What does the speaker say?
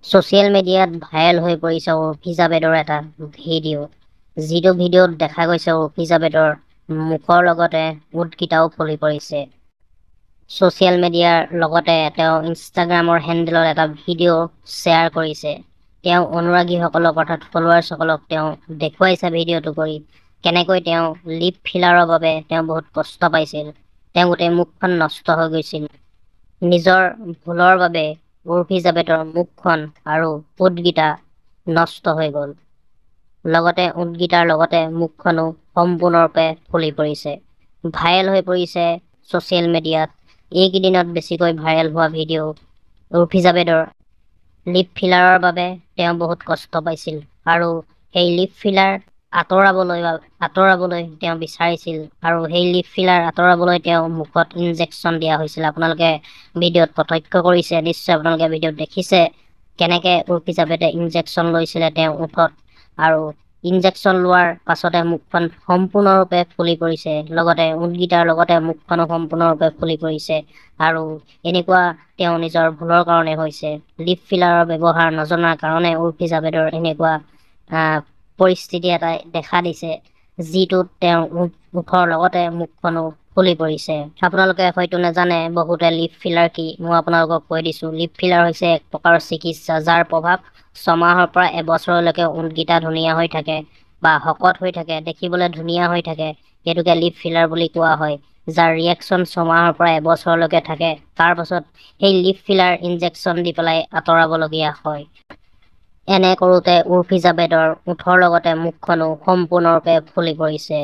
Social মিডিয়াত viral হৈ পৰিছে উৰ্ফি জাবেদৰ এটা ভিডিঅ'। যিটো ভিডিঅ'ত দেখা গৈছে উৰ্ফি জাবেদৰ মুখৰ লগতে ওঁঠকেইটাও ফুলি পৰিছে। ছ'চিয়েল মিডিয়াৰ লগতে তেওঁ ইনষ্টাগ্ৰামৰ হেণ্ডেলত এটা ভিডিঅ' শ্বেয়াৰ কৰিছে। তেওঁ অনুৰাগীসকলক অৰ্থাৎ ফলোৱাৰ্ছসকলক তেওঁ দেখুৱাইছে ভিডিঅ'টো কৰি কেনেকৈ তেওঁ লিপ ফিলাৰৰ বাবে তেওঁ বহুত কষ্ট পাইছিল। তেওঁ গোটেই মুখখন নষ্ট হৈ গৈছিল। নিজৰ ভুলৰ বাবে উৰ্ফি জাবেদৰ মুখখন আৰু ওঁঠকেইটা নষ্ট হৈ গ'ল। লগতে ওঁঠকেইটাৰ লগতে মুখখনো সম্পূৰ্ণৰূপে ফুলি পৰিছে। ভাইৰেল হৈ পৰিছে ছ'চিয়েল মিডিয়াত এইকেইদিনত বেছিকৈ ভাইৰেল হোৱা ভিডিঅ' উৰ্ফি জাবেদৰ লিপ ফিলাৰৰ বাবে তেওঁ বহুত কষ্ট পাইছিল আৰু সেই লিপ ফিলাৰ আঁতৰাবলৈ তেওঁ বিচাৰিছিল আৰু সেই লিপ ফিলাৰ আঁতৰাবলৈ তেওঁ মুখত ইনজেকশ্যন দিয়া হৈছিল। আপোনালোকে ভিডিঅ'ত প্ৰত্যক্ষ কৰিছে, নিশ্চয় আপোনালোকে ভিডিঅ'ত দেখিছে কেনেকে উৰ্ফি জাবেদে ইনজেকশ্যন লৈছিলে তেওঁ ওঠত আৰু ইনজেকশ্যন লোৱাৰ পাছতে মুখখন সম্পূৰ্ণৰূপে ফুলি পৰিছে। লগতে ওঁঠকেইটাৰ লগতে মুখখনো সম্পূৰ্ণৰূপে ফুলি পৰিছে আৰু এনেকুৱা তেওঁ নিজৰ ভুলৰ কাৰণে হৈছে। লিপ ফিলাৰৰ ব্যৱহাৰ নজনাৰ কাৰণে উৰ্ফি জাবেদৰ এনেকুৱা পৰিস্থিতি এটাই দেখা দিছে, যিটোত তেওঁ ওঠৰ লগতে মুখখনো ফুলি পৰিছে। আপোনালোকে হয়তো নাজানে বহুতে লিপ ফিলাৰ কি, মই আপোনালোকক কৈ দিছোঁ। লিপ ফিলাৰ হৈছে এক প্ৰকাৰৰ চিকিৎসা যাৰ প্ৰভাৱ 6 মাহৰ পৰা এবছৰলৈকে ওঁঠকেইটা ধুনীয়া হৈ থাকে বা শকত হৈ থাকে, দেখিবলৈ ধুনীয়া হৈ থাকে। সেইটোকে লিপ ফিলাৰ বুলি কোৱা হয়, যাৰ ৰিয়েকশ্যন 6 মাহৰ পৰা এবছৰলৈকে থাকে। তাৰ পাছত সেই লিপ ফিলাৰ ইনজেকশ্যন দি পেলাই আঁতৰাবলগীয়া হয়। এনে কৰোঁতে উৰ্ফি জাবেদৰ ওঠৰ লগতে মুখখনো সম্পূৰ্ণৰূপে ফুলি পৰিছে।